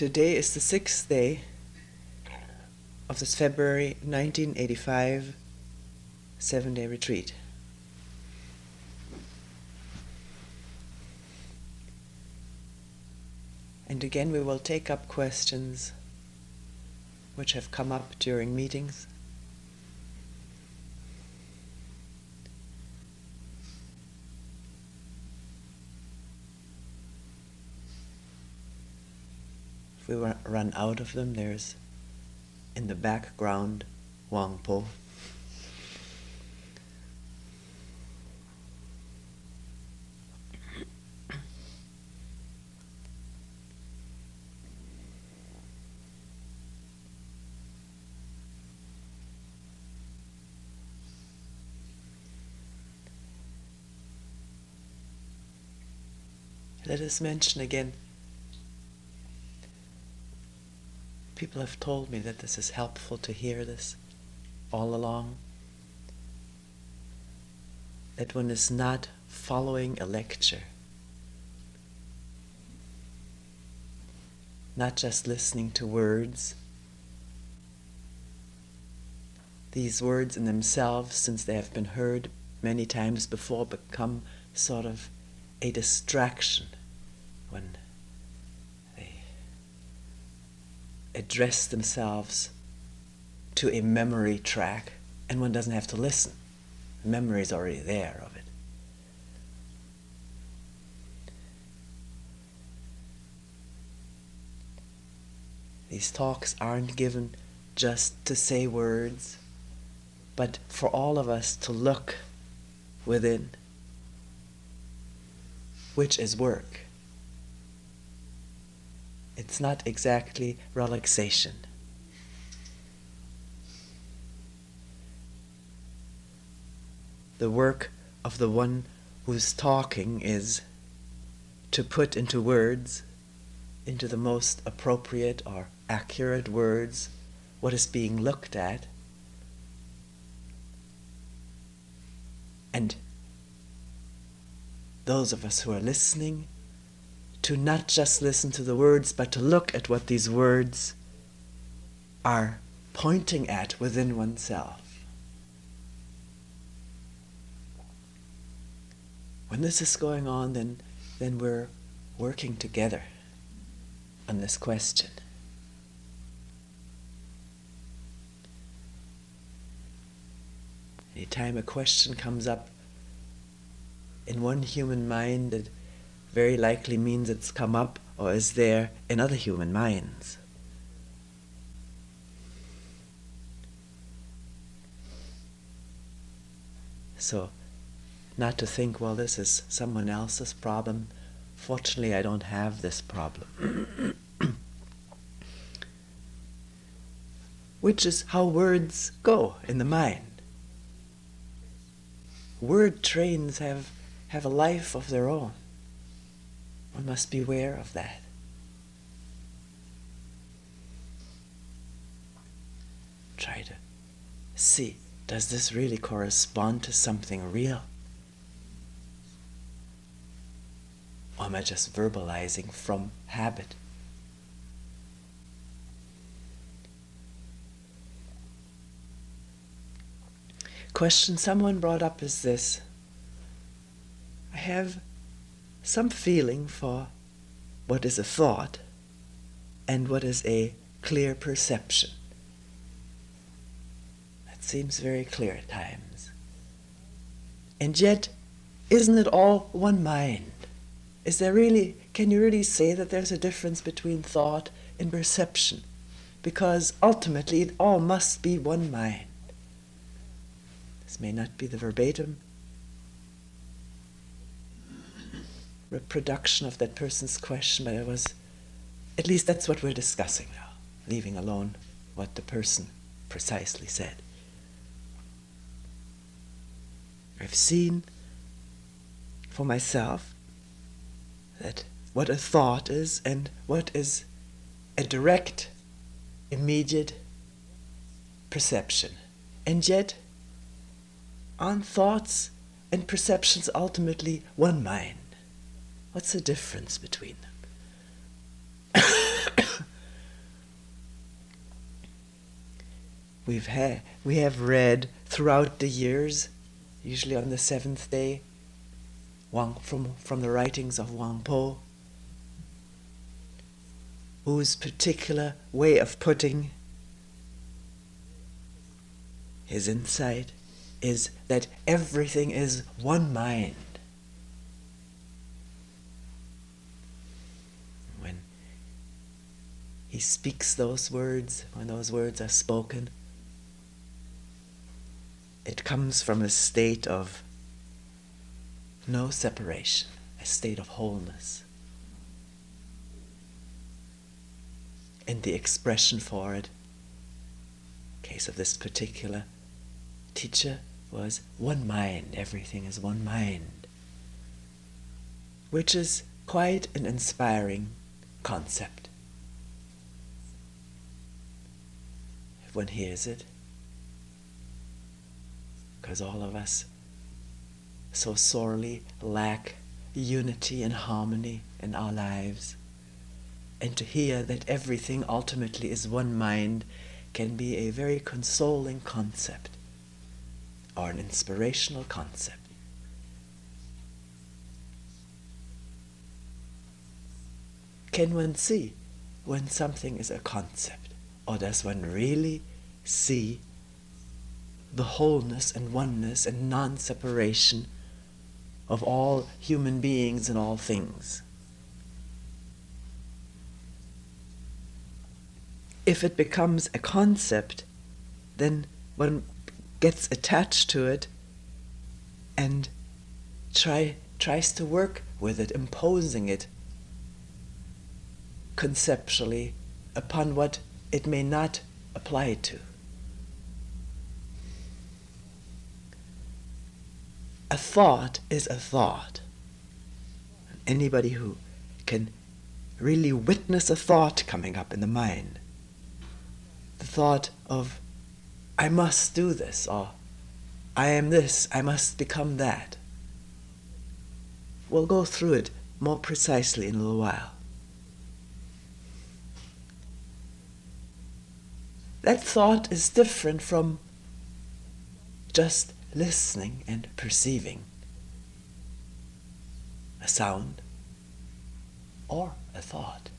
Today is the 6th day of this February 1985 7-day retreat. And again we will take up questions which have come up during meetings. If we run out of them, there's in the background Wangpo. Let us mention again, people have told me that this is helpful to hear this all along, that one is not following a lecture, not just listening to words. These words in themselves, since they have been heard many times before, become sort of a distraction when they address themselves to a memory track, and one doesn't have to listen. The memory is already there of it. These talks aren't given just to say words, but for all of us to look within, which is work. It's not exactly relaxation. The work of the one who's talking is to put into words, into the most appropriate or accurate words, what is being looked at, and those of us who are listening, to not just listen to the words, but to look at what these words are pointing at within oneself. When this is going on, then we're working together on this question. Anytime a question comes up in one human mind, it very likely means it's come up or is there in other human minds. So, not to think, well, this is someone else's problem. Fortunately, I don't have this problem. Which is how words go in the mind. Word trains have a life of their own. One must be aware of that. Try to see, does this really correspond to something real? Or am I just verbalizing from habit? Question someone brought up is this: I have some feeling for what is a thought and what is a clear perception. That seems very clear at times. And yet, isn't it all one mind? Is there really, can you really say that there's a difference between thought and perception? Because ultimately it all must be one mind. This may not be the verbatim reproduction of that person's question, but it was, at least that's what we're discussing now, leaving alone what the person precisely said. I've seen for myself that what a thought is and what is a direct, immediate perception. And yet, on thoughts and perceptions ultimately one mind. What's the difference between them? we have read throughout the years, usually on the seventh day, from the writings of Wang Po, whose particular way of putting his insight is that everything is one mind. When he speaks those words, when those words are spoken, it comes from a state of no separation, a state of wholeness. And the expression for it, in case of this particular teacher, was one mind. Everything is one mind, which is quite an inspiring concept. If one hears it, because all of us so sorely lack unity and harmony in our lives, and to hear that everything ultimately is one mind can be a very consoling concept, or an inspirational concept. Can one see when something is a concept, or does one really see the wholeness and oneness and non-separation of all human beings and all things? If it becomes a concept, then one gets attached to it and tries to work with it, imposing it conceptually upon what it may not apply to. A thought is a thought. Anybody who can really witness a thought coming up in the mind, the thought of, I must do this, or I am this, I must become that. We'll go through it more precisely in a little while. That thought is different from just listening and perceiving a sound or a thought.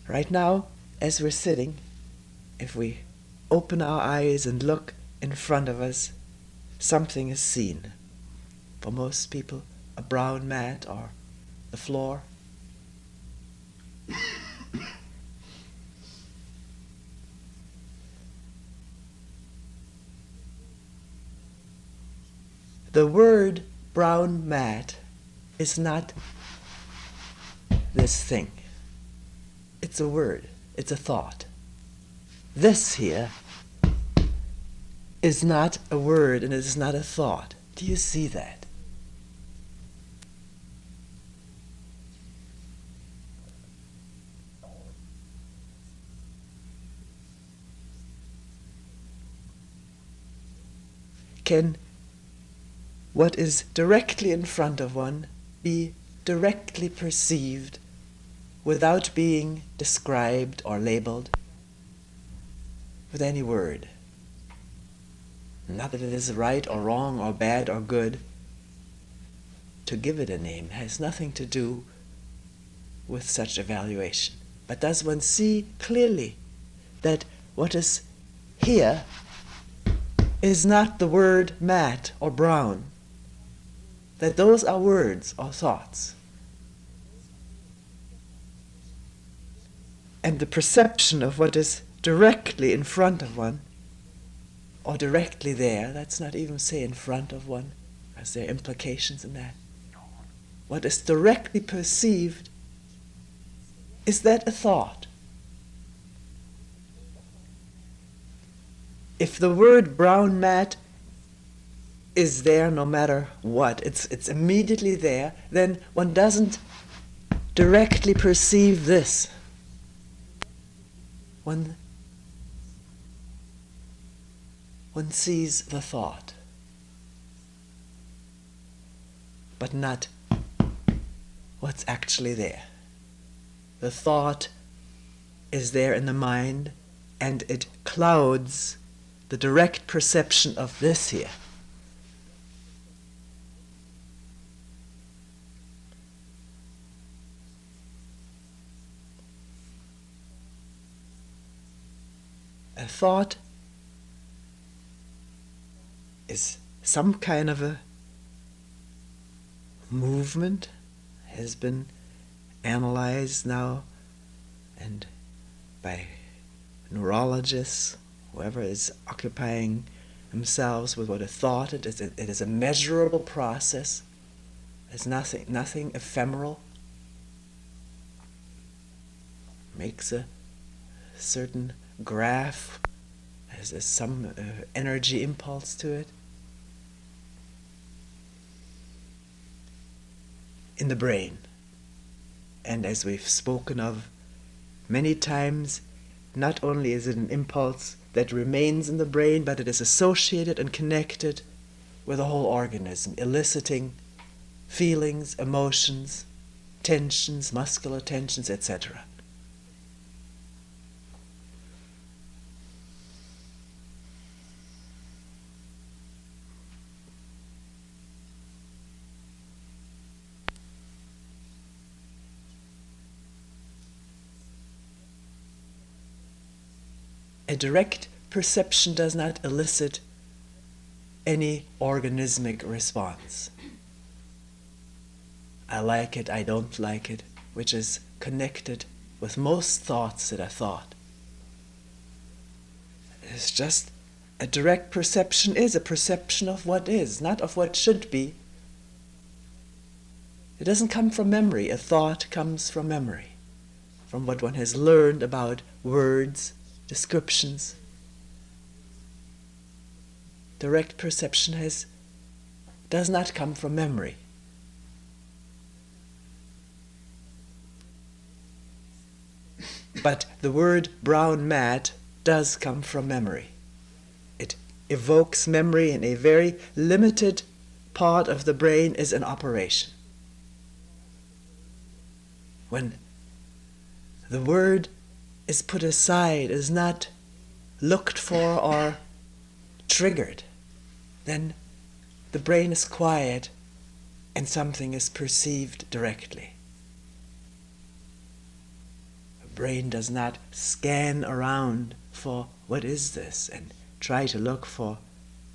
Right now, as we're sitting, if we open our eyes and look in front of us, something is seen. For most people, a brown mat or the floor. The word brown mat is not this thing. It's a word, it's a thought. This here is not a word and it is not a thought. Do you see that? Can what is directly in front of one be directly perceived without being described or labeled with any word? Not that it is right or wrong or bad or good. To give it a name has nothing to do with such evaluation. But does one see clearly that what is here is not the word mat or brown? That those are words or thoughts. And the perception of what is directly in front of one, or directly there, let's not even say in front of one, because there are implications in that. What is directly perceived, is that a thought? If the word brown mat is there no matter what, it's immediately there, then one doesn't directly perceive this. One sees the thought, but not what's actually there. the thought is there in the mind, and it clouds the direct perception of this here. A thought is some kind of a movement, has been analyzed now and by neurologists, whoever is occupying themselves with what a thought it is a measurable process. It's nothing ephemeral. Makes a certain graph, has some energy impulse to it. In the brain. And as we've spoken of many times, not only is it an impulse that remains in the brain, but it is associated and connected with the whole organism, eliciting feelings, emotions, tensions, muscular tensions, etc. A direct perception does not elicit any organismic response. I like it, I don't like it, which is connected with most thoughts that are thought. It's just a direct perception is a perception of what is, not of what should be. It doesn't come from memory. A thought comes from memory, from what one has learned about words, descriptions. Direct perception does not come from memory. But the word brown mat does come from memory. It evokes memory, and a very limited part of the brain is in operation. When the word is put aside, is not looked for or triggered, then the brain is quiet and something is perceived directly. The brain does not scan around for what is this and try to look for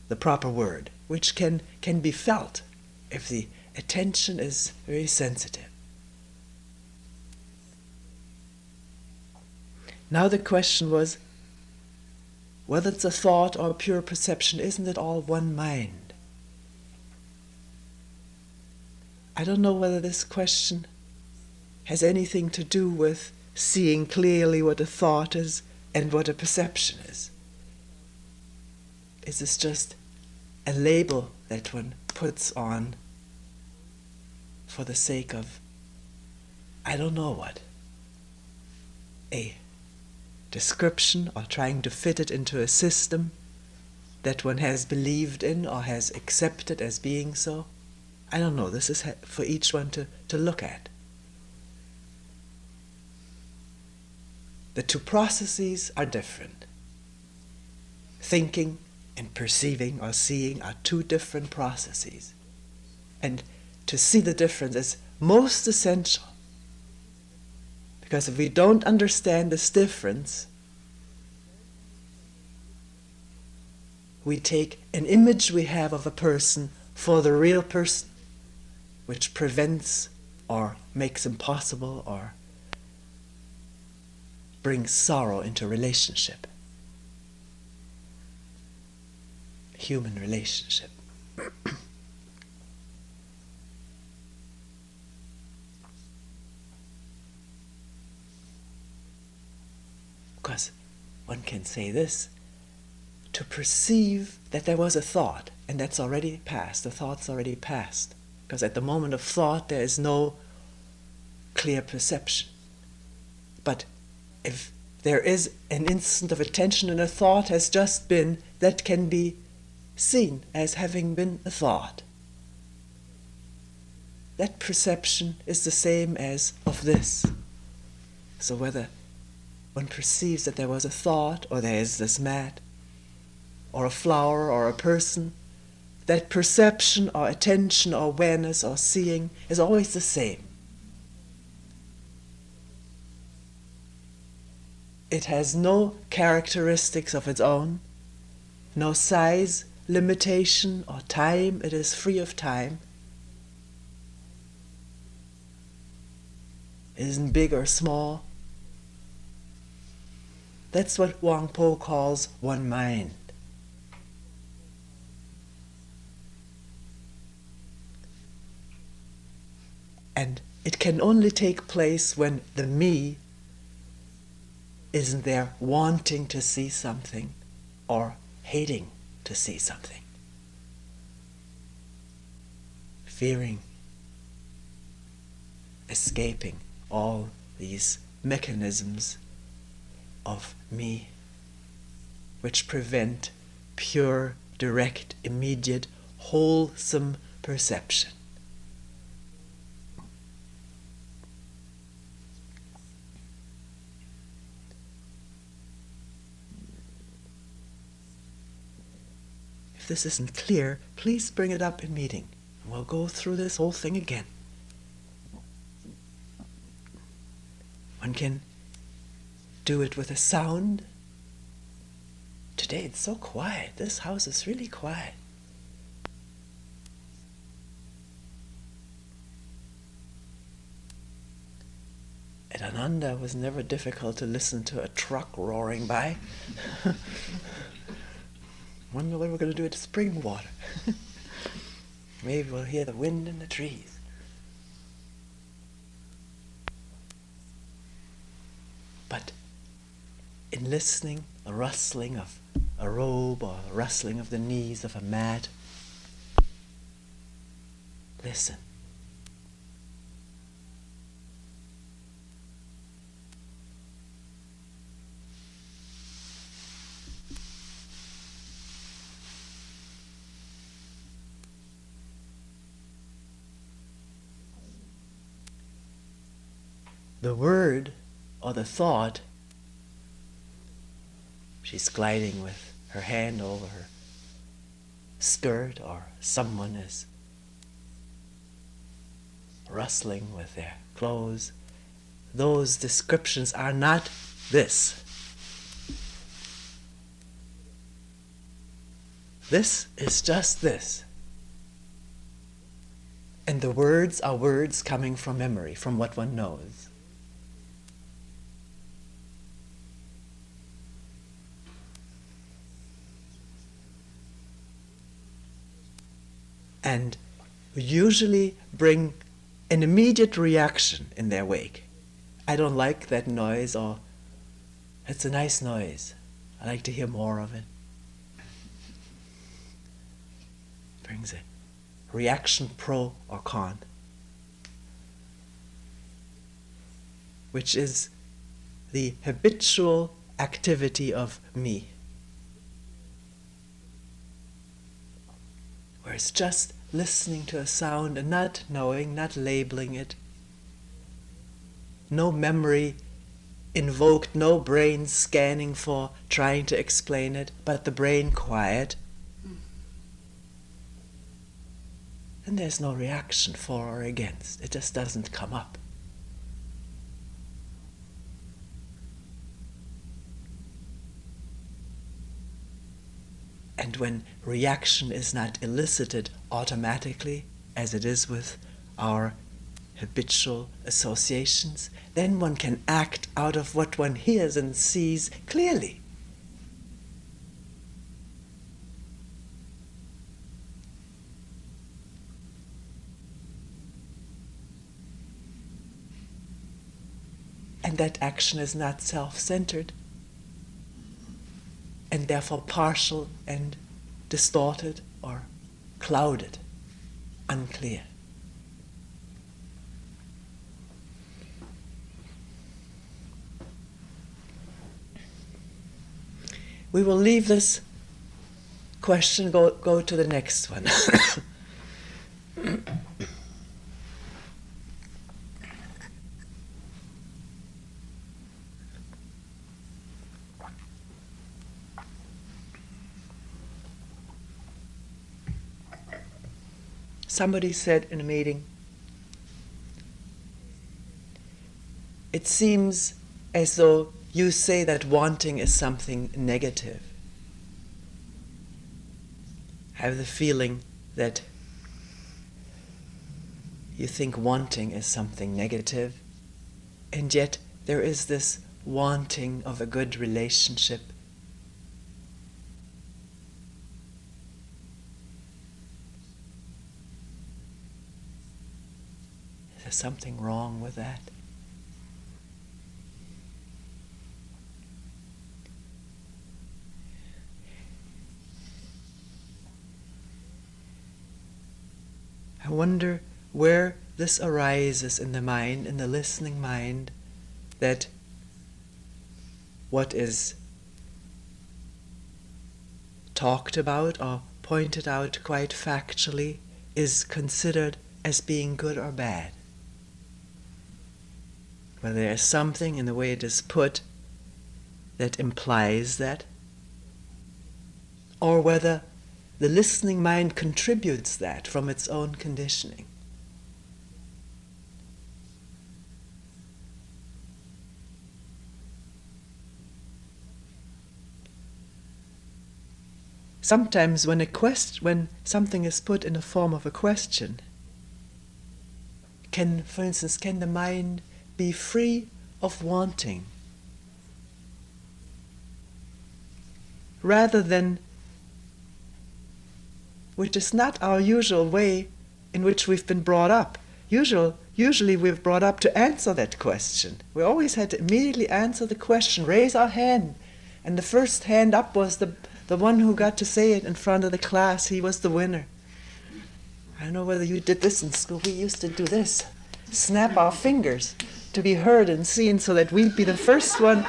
the proper word, which can be felt if the attention is very sensitive. Now the question was, whether it's a thought or pure perception, isn't it all one mind? I don't know whether this question has anything to do with seeing clearly what a thought is and what a perception is. Is this just a label that one puts on for the sake of, I don't know what, a description, or trying to fit it into a system that one has believed in or has accepted as being so? I don't know. This is for each one to look at. The two processes are different. Thinking and perceiving or seeing are two different processes. And to see the difference is most essential. Because if we don't understand this difference, we take an image we have of a person for the real person, which prevents or makes impossible or brings sorrow into relationship, human relationship. Because one can say this, to perceive that there was a thought, and that's already past, the thought's already past. Because at the moment of thought there is no clear perception. But if there is an instant of attention and a thought has just been, that can be seen as having been a thought. That perception is the same as of this. So whether one perceives that there was a thought, or there is this mat, or a flower, or a person, that perception or attention or awareness or seeing is always the same. It has no characteristics of its own, no size, limitation, or time. It is free of time. It isn't big or small. That's what Wang Po calls one mind. And it can only take place when the me isn't there wanting to see something or hating to see something, fearing, escaping all these mechanisms of me which prevent pure, direct, immediate, wholesome perception. If this isn't clear, please bring it up in meeting, and we'll go through this whole thing again. One can do it with a sound. Today it's so quiet. This house is really quiet. At Ananda, it was never difficult to listen to a truck roaring by. Wonder what we're going to do at Springwater. Maybe we'll hear the wind in the trees. But in listening, a rustling of a robe or a rustling of the knees of a mat, listen. The word or the thought, she's gliding with her hand over her skirt, or someone is rustling with their clothes. Those descriptions are not this. This is just this. And the words are words coming from memory, from what one knows. And usually bring an immediate reaction in their wake. I don't like that noise, or it's a nice noise. I like to hear more of it. Brings a reaction, pro or con, which is the habitual activity of me. Where it's just listening to a sound and not knowing, not labeling it. No memory invoked, no brain scanning for trying to explain it, but the brain quiet. And there's no reaction for or against. It just doesn't come up. And when reaction is not elicited automatically, as it is with our habitual associations, then one can act out of what one hears and sees clearly. And that action is not self-centered, and therefore partial and distorted or clouded, unclear. We will leave this question, go to the next one. Somebody said in a meeting, it seems as though you say that wanting is something negative. I have the feeling that you think wanting is something negative, and yet there is this wanting of a good relationship. Is there something wrong with that? I wonder where this arises in the mind, in the listening mind, that what is talked about or pointed out quite factually is considered as being good or bad. Whether there is something in the way it is put that implies that, or whether the listening mind contributes that from its own conditioning. Sometimes when something is put in the form of a question, for instance, can the mind be free of wanting? Rather than, which is not our usual way in which we've been brought up. Usually we're brought up to answer that question. We always had to immediately answer the question, raise our hand. And the first hand up was the one who got to say it in front of the class. He was the winner. I don't know whether you did this in school. We used to do this. Snap our fingers to be heard and seen so that we'd be the first one.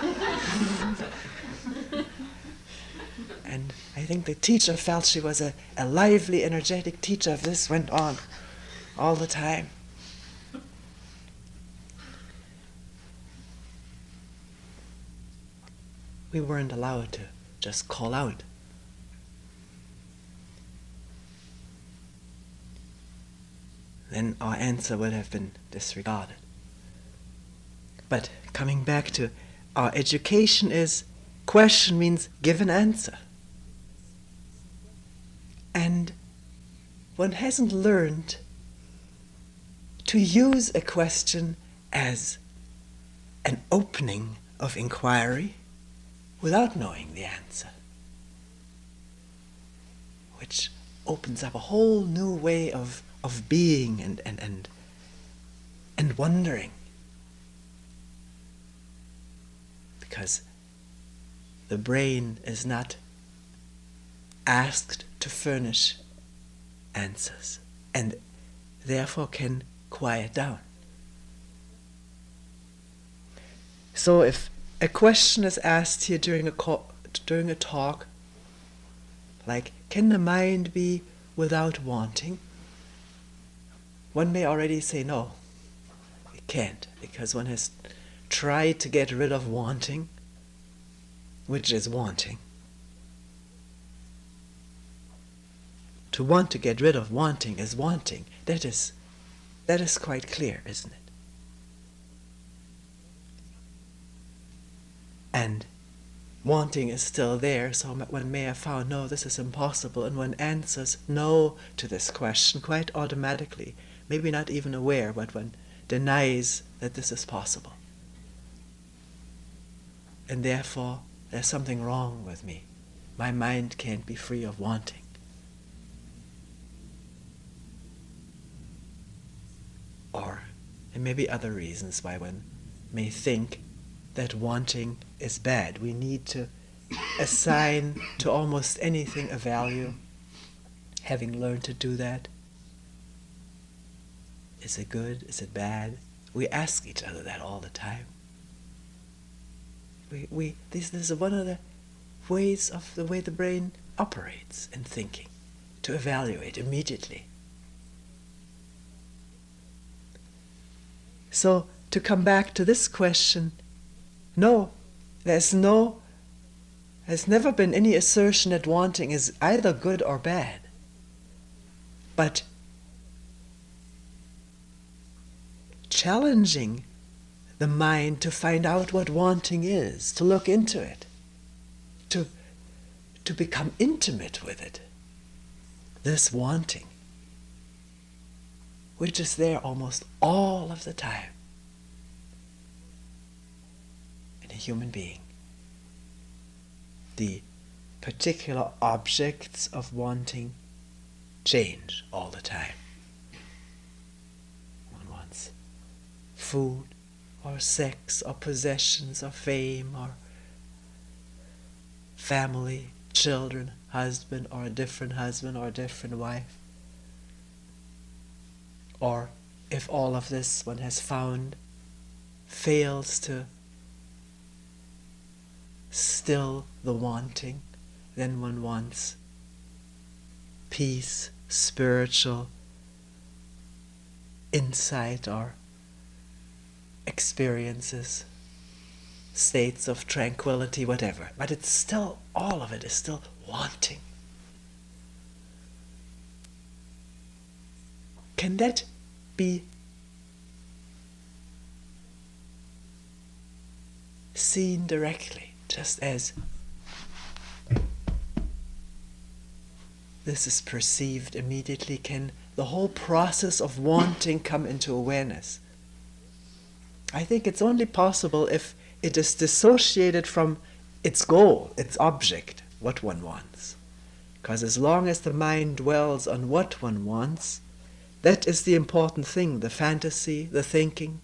And I think the teacher felt she was a lively, energetic teacher. This went on all the time. We weren't allowed to just call out. Then our answer would have been disregarded. But coming back to our education is, question means give an answer. And one hasn't learned to use a question as an opening of inquiry without knowing the answer, which opens up a whole new way of being and wondering. Because the brain is not asked to furnish answers and therefore can quiet down. So if a question is asked here during a talk, like, can the mind be without wanting? One may already say no, it can't, because one has tried to get rid of wanting, which is wanting. To want to get rid of wanting is wanting. That is quite clear, isn't it? And wanting is still there, so one may have found, no, this is impossible, and one answers no to this question quite automatically, maybe not even aware, but one denies that this is possible. And therefore, there's something wrong with me. My mind can't be free of wanting. Or there may be other reasons why one may think that wanting is bad. We need to assign to almost anything a value. Having learned to do that, is it good? Is it bad? We ask each other that all the time. This is one of the ways of the way the brain operates in thinking, to evaluate immediately. So to come back to this question, no, there's never been any assertion that wanting is either good or bad. But challenging the mind to find out what wanting is, to look into it, to become intimate with it. This wanting, which is there almost all of the time in a human being. The particular objects of wanting change all the time. One wants food, or sex, or possessions, or fame, or family, children, husband, or a different wife. Or if all of this one has found fails to still the wanting, then one wants peace, spiritual insight, or experiences, states of tranquility, whatever. But it's still, all of it is still wanting. Can that be seen directly, just as this is perceived immediately? Can the whole process of wanting come into awareness? I think it's only possible if it is dissociated from its goal, its object, what one wants. Because as long as the mind dwells on what one wants, that is the important thing, the fantasy, the thinking.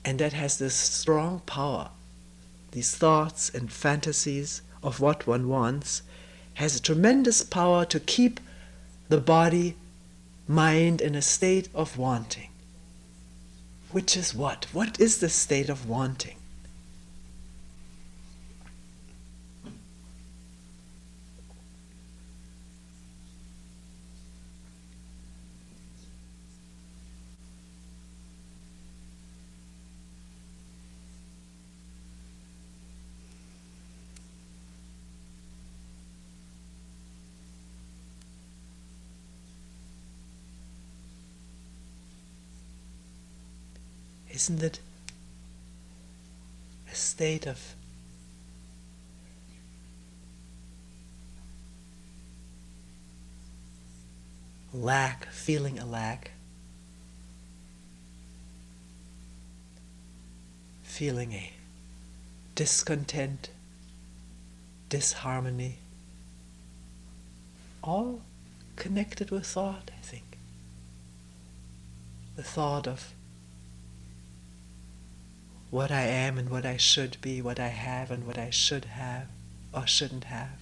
And that has this strong power. These thoughts and fantasies of what one wants has a tremendous power to keep the body, mind in a state of wanting. Which is what? What is the state of wanting? Isn't it a state of lack, feeling a lack, feeling a discontent, disharmony, all connected with thought, I think. The thought of what I am and what I should be, what I have and what I should have or shouldn't have.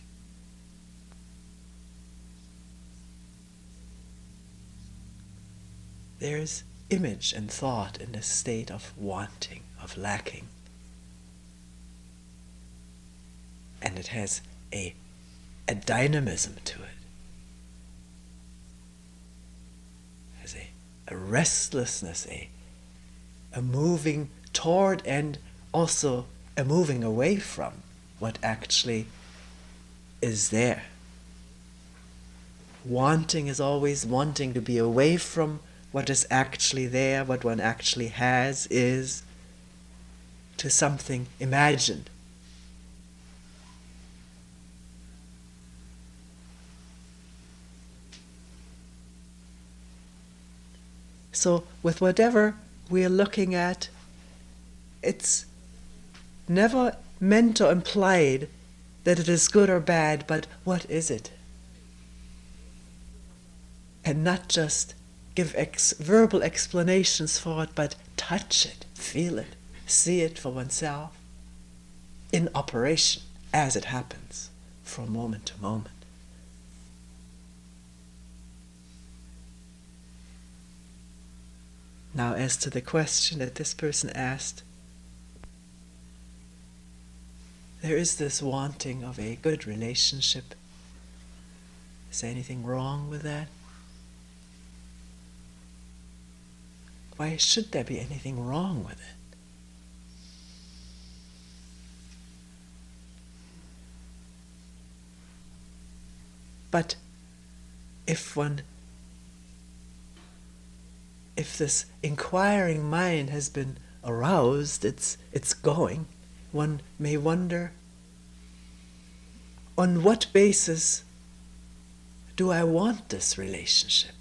There is image and thought in this state of wanting, of lacking. And it has a dynamism to it. It has a restlessness, a moving toward and also a moving away from what actually is there. Wanting is always wanting to be away from what is actually there, what one actually has, is, to something imagined. So with whatever we are looking at, it's never meant or implied that it is good or bad, but what is it? And not just give verbal explanations for it, but touch it, feel it, see it for oneself in operation as it happens from moment to moment. Now, as to the question that this person asked, there is this wanting of a good relationship. Is there anything wrong with that? Why should there be anything wrong with it? But if one if this inquiring mind has been aroused, it's going, one may wonder, on what basis do I want this relationship?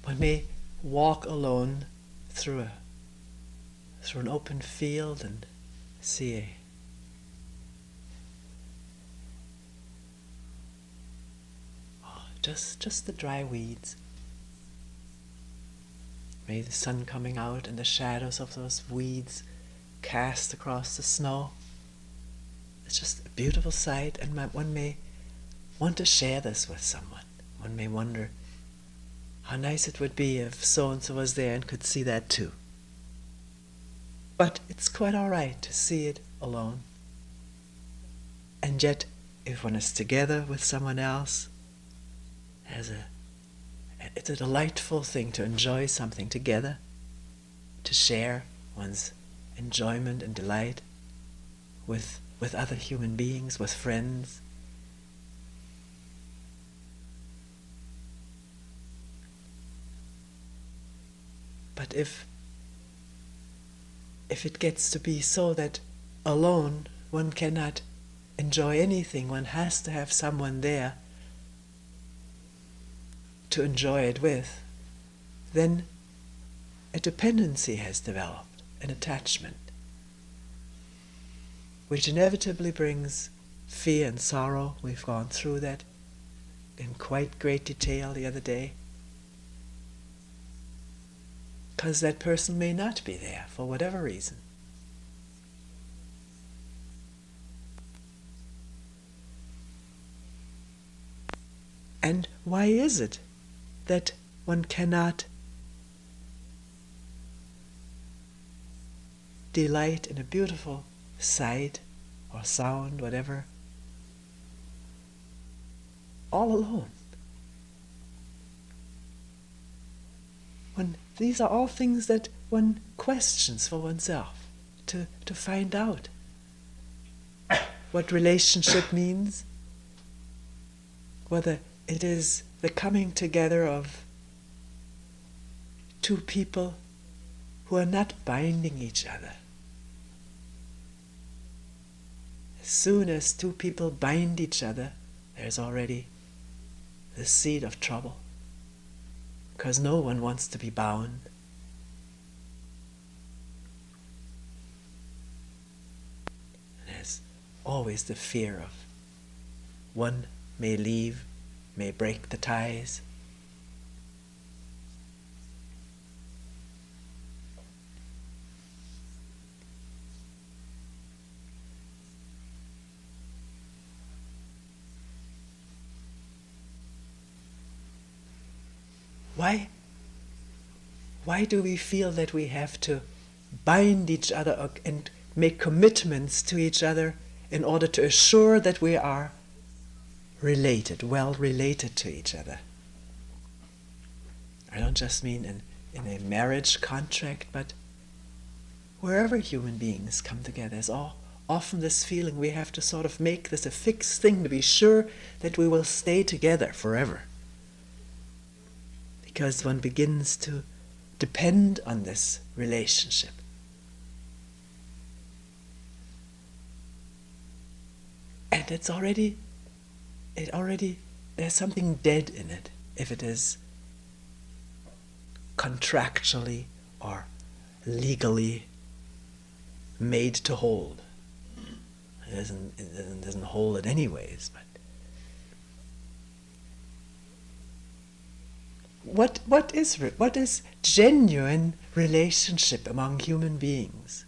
One may walk alone through an open field and see just the dry weeds. Maybe the sun coming out and the shadows of those weeds cast across the snow. It's just a beautiful sight, and one may want to share this with someone. One may wonder how nice it would be if so-and-so was there and could see that too. But it's quite all right to see it alone. And yet, if one is together with someone else, it's a delightful thing to enjoy something together, to share one's enjoyment and delight with other human beings, with friends. But if it gets to be so that alone one cannot enjoy anything, one has to have someone there to enjoy it with, then a dependency has developed, an attachment, which inevitably brings fear and sorrow. We've gone through that in quite great detail the other day. Because that person may not be there for whatever reason. And why is it that one cannot delight in a beautiful sight or sound, whatever, all alone? These are all things that one questions for oneself, to find out what relationship means, whether it is the coming together of two people who are not binding each other. As soon as two people bind each other, there's already the seed of trouble, because no one wants to be bound. There's always the fear of one may leave, may break the ties. Why do we feel that we have to bind each other and make commitments to each other in order to assure that we are related, well related to each other? I don't just mean in a marriage contract, but wherever human beings come together, there's often this feeling we have to sort of make this a fixed thing to be sure that we will stay together forever. Because one begins to depend on this relationship. And there's something dead in it if it is contractually or legally made to hold. It doesn't hold it anyways, but what is genuine relationship among human beings?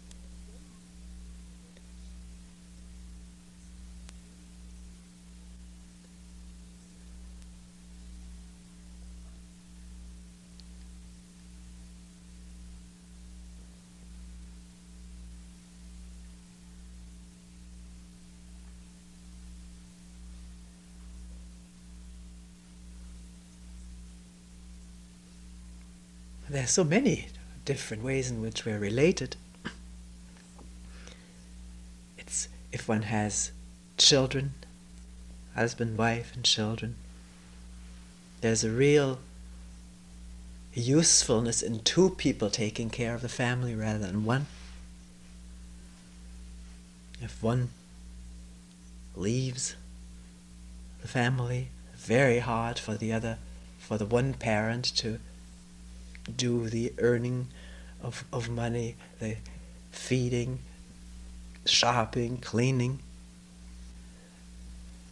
There are so many different ways in which we're related. if one has children, husband, wife, and children, there's a real usefulness in two people taking care of the family rather than one. If one leaves the family, very hard for the one parent to do the earning of money, the feeding, shopping, cleaning.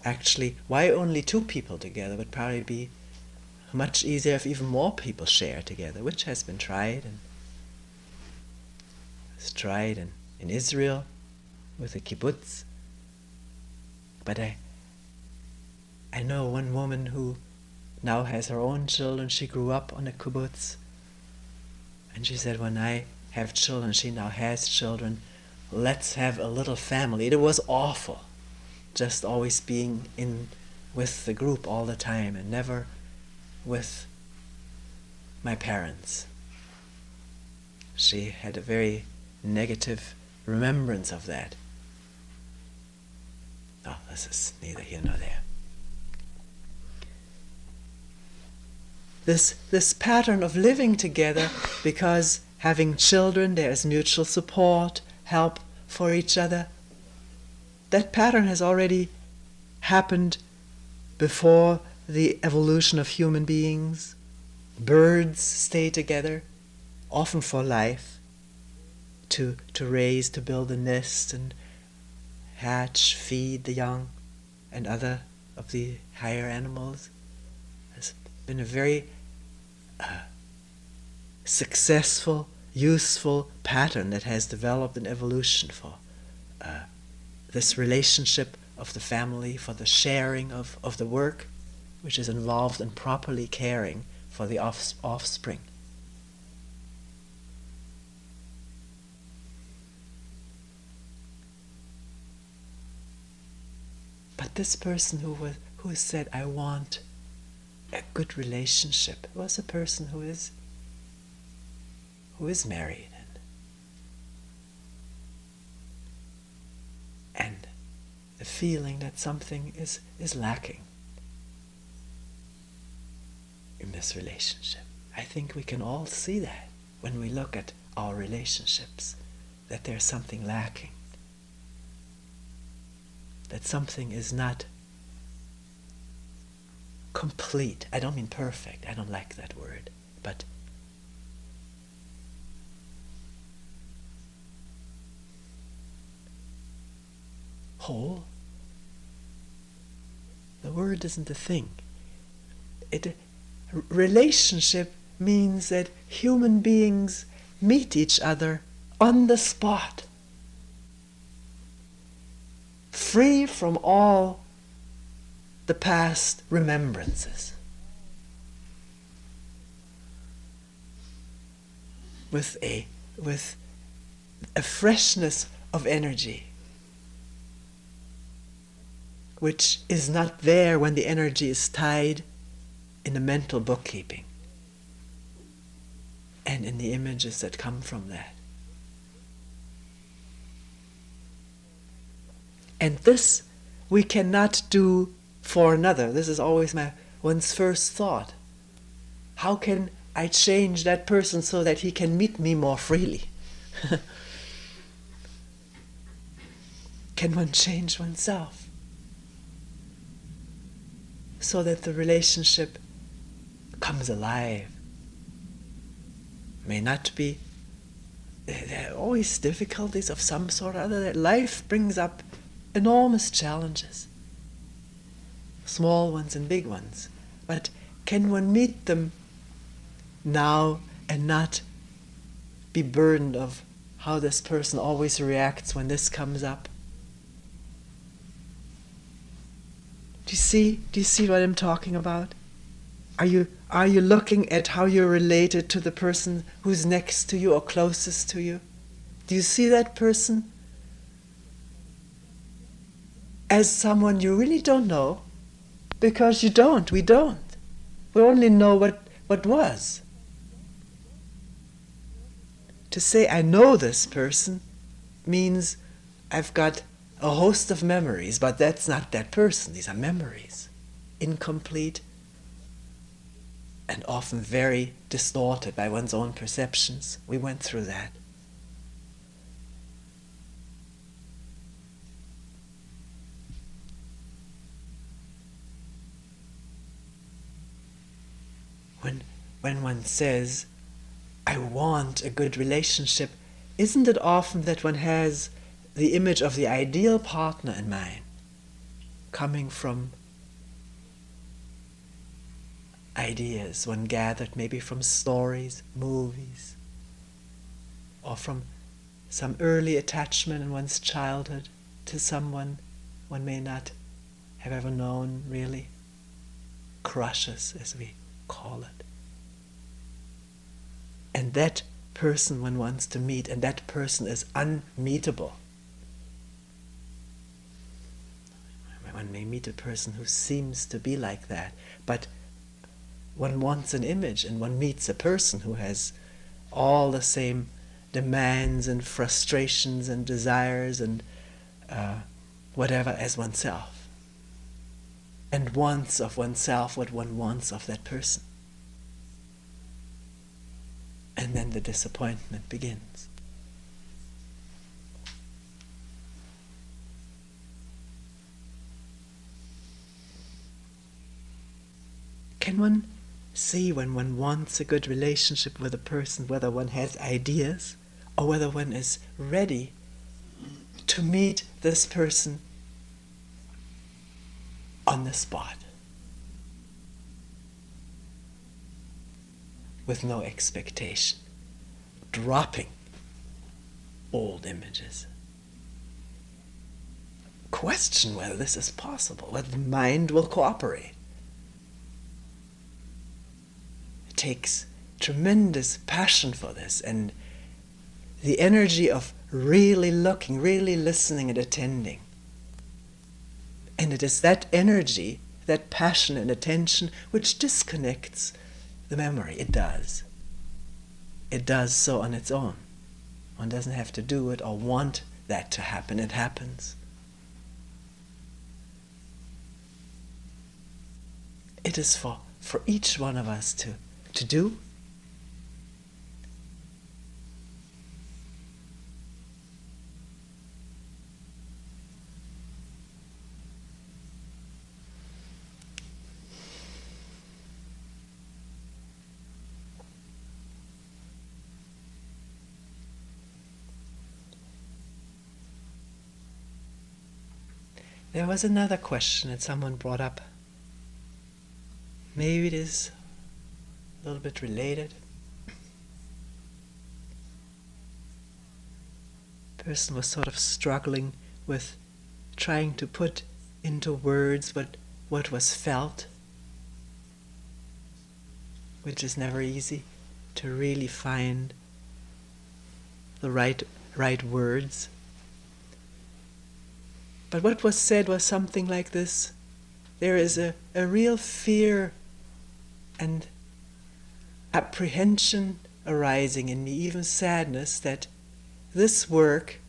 Actually, why only two people together would probably be much easier if even more people share together, which has been tried, and it's tried in Israel with the kibbutz. But I know one woman who now has her own children. She grew up on a kibbutz, and she said, when I have children, she now has children, let's have a little family. It was awful, just always being in with the group all the time and never with my parents. She had a very negative remembrance of that. Oh, this is neither here nor there. This pattern of living together, because having children, there is mutual support, help for each other. That pattern has already happened before the evolution of human beings. Birds stay together, often for life, to raise, to build a nest and hatch, feed the young, and other of the higher animals. Has been a very successful, useful pattern that has developed in evolution for this relationship of the family, for the sharing of the work, which is involved in properly caring for the offspring. But this person who said, I want a good relationship, was a person who is married and the feeling that something is lacking in this relationship. I think we can all see that when we look at our relationships, that there's something lacking, that something is not complete. I don't mean perfect, I don't like that word, but whole. The word isn't a thing. Relationship means that human beings meet each other on the spot, free from all the past remembrances, with a freshness of energy which is not there when the energy is tied in the mental bookkeeping and in the images that come from that. And this we cannot do for another. This is always one's first thought. How can I change that person so that he can meet me more freely? Can one change oneself so that the relationship comes alive? May not be, there are always difficulties of some sort or other. That life brings up enormous challenges, small ones and big ones. But can one meet them now and not be burdened of how this person always reacts when this comes up? Do you see what I'm talking about? Are you looking at how you're related to the person who's next to you or closest to you? Do you see that person as someone you really don't know? Because we don't. We only know what was. To say I know this person means I've got a host of memories, but that's not that person. These are memories, incomplete and often very distorted by one's own perceptions. We went through that. When one says, I want a good relationship, isn't it often that one has the image of the ideal partner in mind, coming from ideas one gathered maybe from stories, movies, or from some early attachment in one's childhood to someone one may not have ever known really, crushes as we call it. And that person one wants to meet, and that person is unmeetable. One may meet a person who seems to be like that, but one wants an image, and one meets a person who has all the same demands and frustrations and desires and whatever as oneself, and wants of oneself what one wants of that person. And then the disappointment begins. Can one see when one wants a good relationship with a person, whether one has ideas or whether one is ready to meet this person on the spot, with no expectation, dropping old images? Question whether this is possible, whether the mind will cooperate. It takes tremendous passion for this, and the energy of really looking, really listening and attending. And it is that energy, that passion and attention, which disconnects the memory. It does. It does so on its own. One doesn't have to do it or want that to happen. It happens. It is for each one of us to do. There was another question that someone brought up. Maybe it is a little bit related. The person was sort of struggling with trying to put into words what was felt, which is never easy, to really find the right words. But what was said was something like this: there is a real fear and apprehension arising in me, even sadness, that this work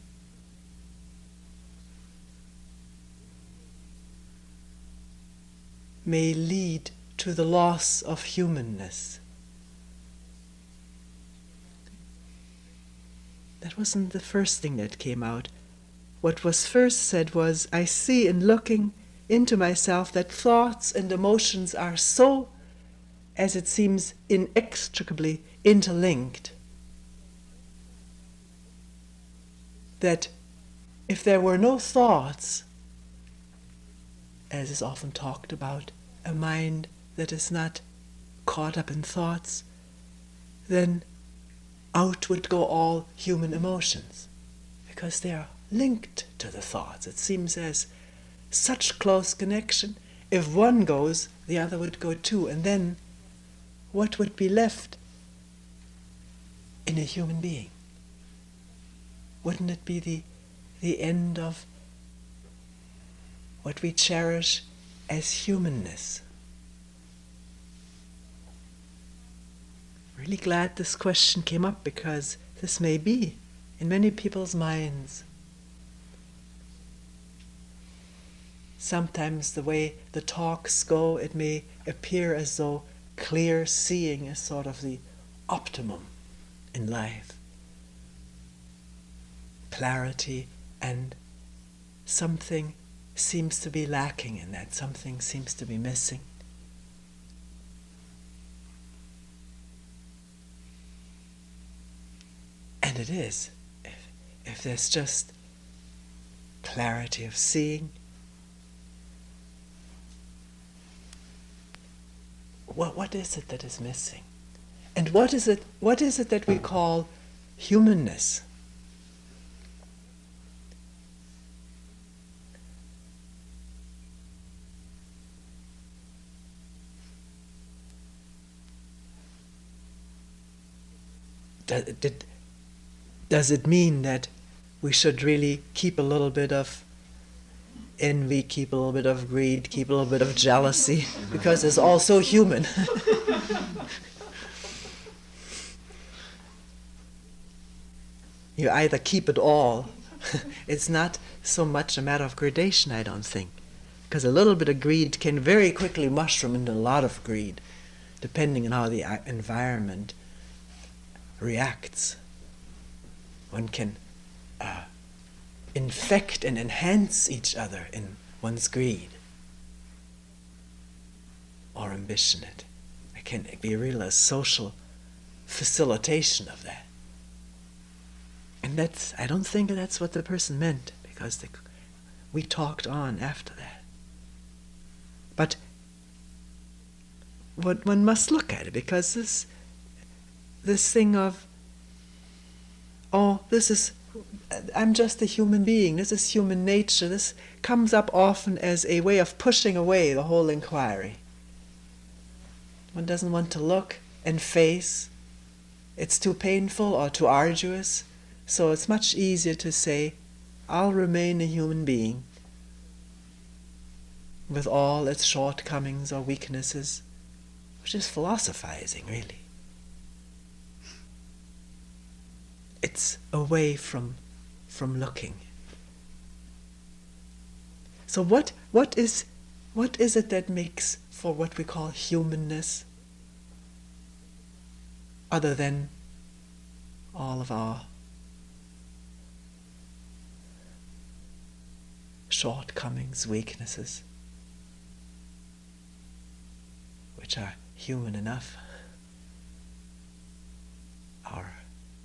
may lead to the loss of humanness. That wasn't the first thing that came out. What was first said was, I see in looking into myself that thoughts and emotions are so, as it seems, inextricably interlinked, that if there were no thoughts, as is often talked about, a mind that is not caught up in thoughts, then out would go all human emotions, because they are linked to the thoughts. It seems as such close connection. If one goes, the other would go too, and then what would be left in a human being? Wouldn't it be the end of what we cherish as humanness? Really glad this question came up, because this may be in many people's minds sometimes the way the talks go, it may appear as though clear seeing is sort of the optimum in life. Clarity, and something seems to be lacking in that, something seems to be missing. And it is. If there's just clarity of seeing, what is it that is missing? And what is it that we call humanness? Does it mean that we should really keep a little bit of envy, keep a little bit of greed, keep a little bit of jealousy, because it's all so human? You either keep it all. It's not so much a matter of gradation, I don't think, because a little bit of greed can very quickly mushroom into a lot of greed, depending on how the environment reacts. One can infect and enhance each other in one's greed or ambition. It can be really a social facilitation of that. And I don't think that's what the person meant, because we talked on after that. But one must look at it, because this thing of, I'm just a human being, this is human nature, this comes up often as a way of pushing away the whole inquiry. One doesn't want to look and face, it's too painful or too arduous, so it's much easier to say, I'll remain a human being with all its shortcomings or weaknesses, which is philosophizing, really. It's away from looking. So what is it that makes for what we call humanness, other than all of our shortcomings, weaknesses, which are human enough? Our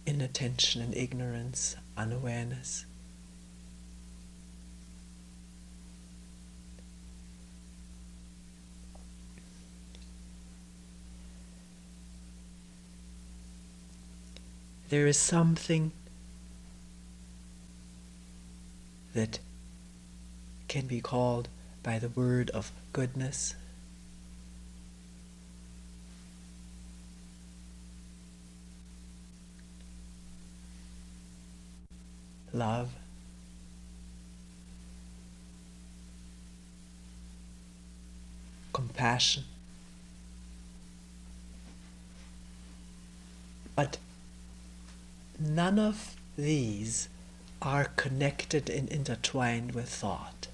inattention and ignorance, unawareness. There is something that can be called by the word of goodness. Love. Compassion. But none of these are connected and intertwined with thought.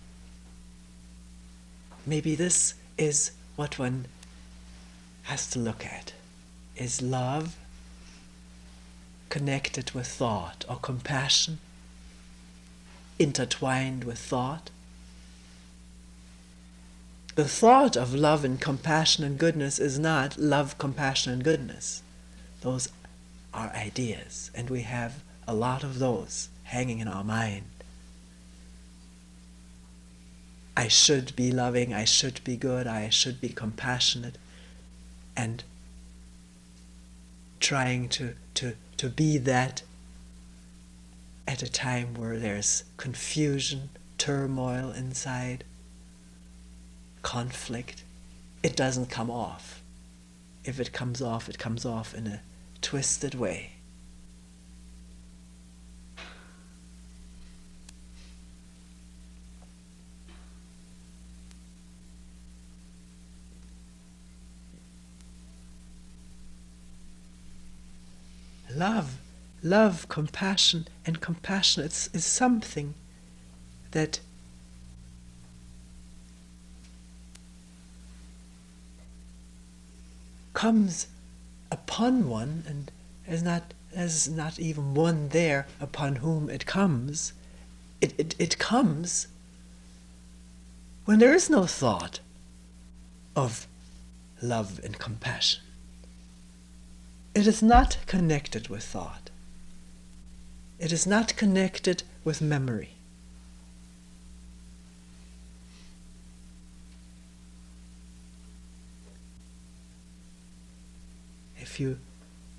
Maybe this is what one has to look at. Is love connected with thought, or compassion intertwined with thought? The thought of love and compassion and goodness is not love, compassion, and goodness. Those are ideas, and we have a lot of those hanging in our mind. I should be loving, I should be good, I should be compassionate, and trying to be that at a time where there's confusion, turmoil inside, conflict. It doesn't come off. If it comes off in a twisted way. Love, compassion, and compassion is something that comes upon one, and as not even one there upon whom it comes. It comes when there is no thought of love and compassion. It is not connected with thought. It is not connected with memory. If you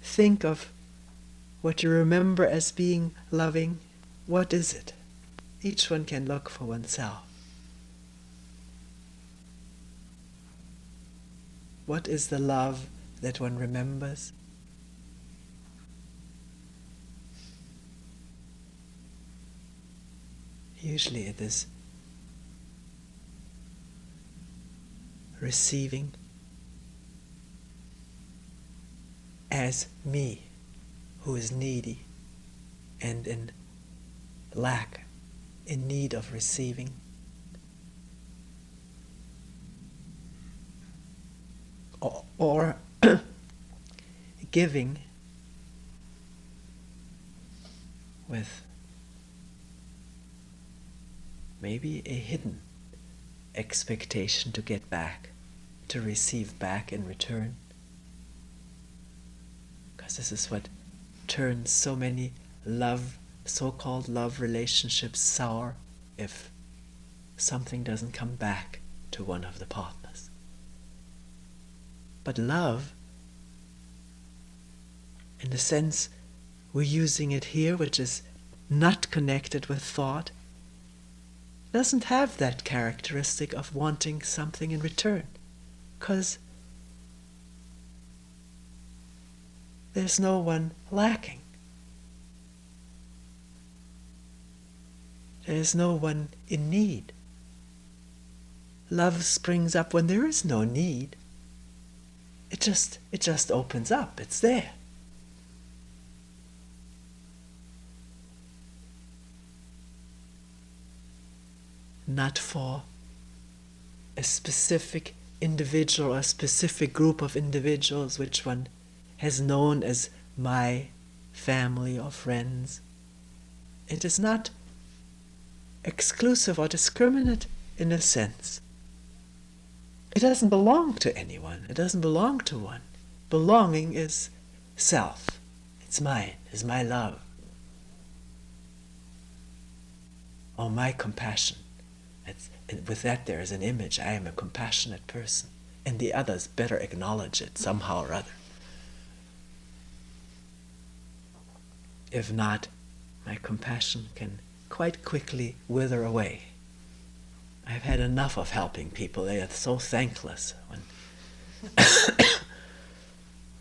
think of what you remember as being loving, what is it? Each one can look for oneself. What is the love that one remembers? Usually it is receiving as me, who is needy and in lack, in need of receiving. Or giving with maybe a hidden expectation to get back, to receive back in return. Because this is what turns so many so-called love relationships sour, if something doesn't come back to one of the partners. But love, in the sense we're using it here, which is not connected with thought, doesn't have that characteristic of wanting something in return, because there's no one lacking. There's no one in need. Love springs up when there is no need. It just opens up. It's there. Not for a specific individual or a specific group of individuals which one has known as my family or friends. It is not exclusive or discriminate in a sense. It doesn't belong to anyone. It doesn't belong to one. Belonging is self. It's mine. It's my love. Or my compassion. And with that there is an image. I am a compassionate person. And the others better acknowledge it somehow or other. If not, my compassion can quite quickly wither away. I've had enough of helping people. They are so thankless when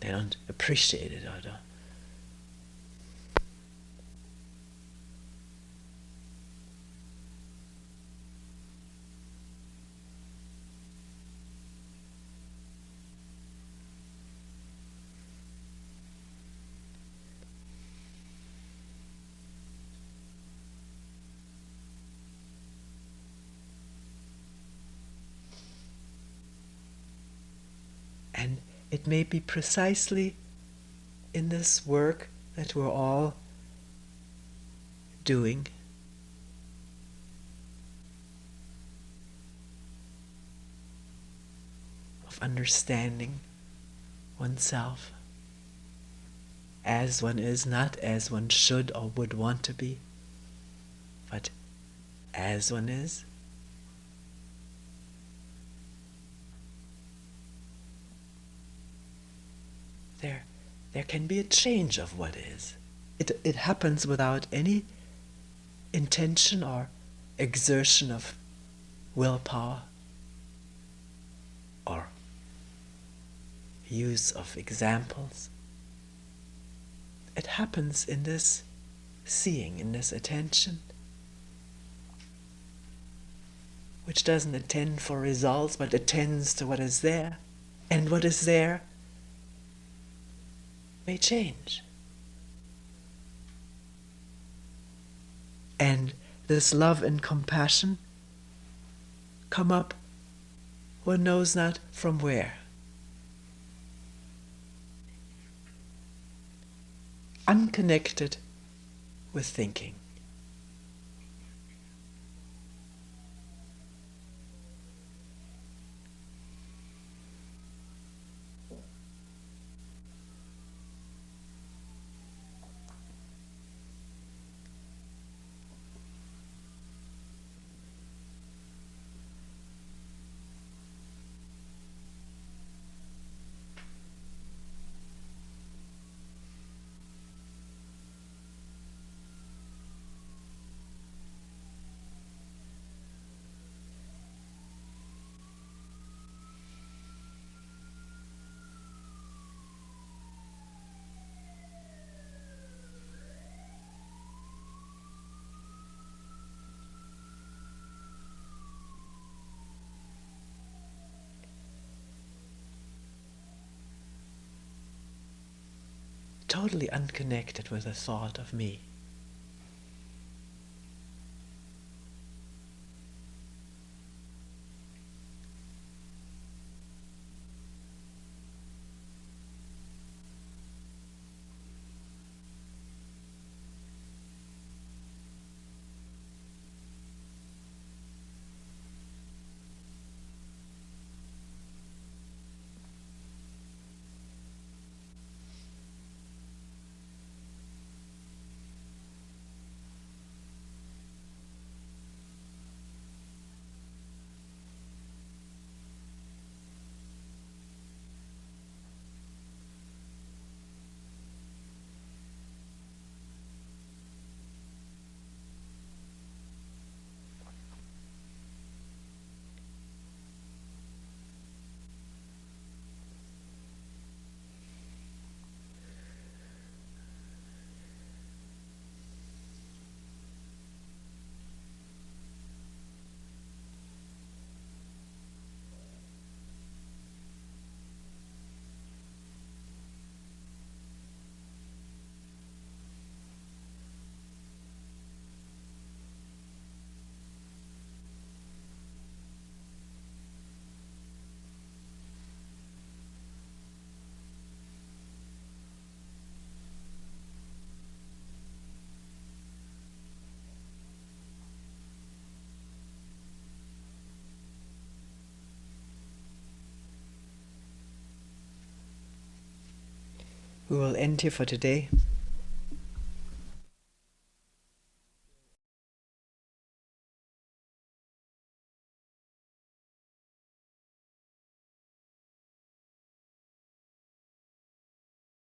they don't appreciate it or don't. And it may be precisely in this work that we're all doing of understanding oneself as one is, not as one should or would want to be, but as one is. There can be a change of what is. It happens without any intention or exertion of willpower or use of examples. It happens in this seeing, in this attention, which doesn't attend for results, but attends to what is there. And what is there may change. And this love and compassion come up one knows not from where. unconnected with thinking. Totally unconnected with the thought of me. We will end here for today.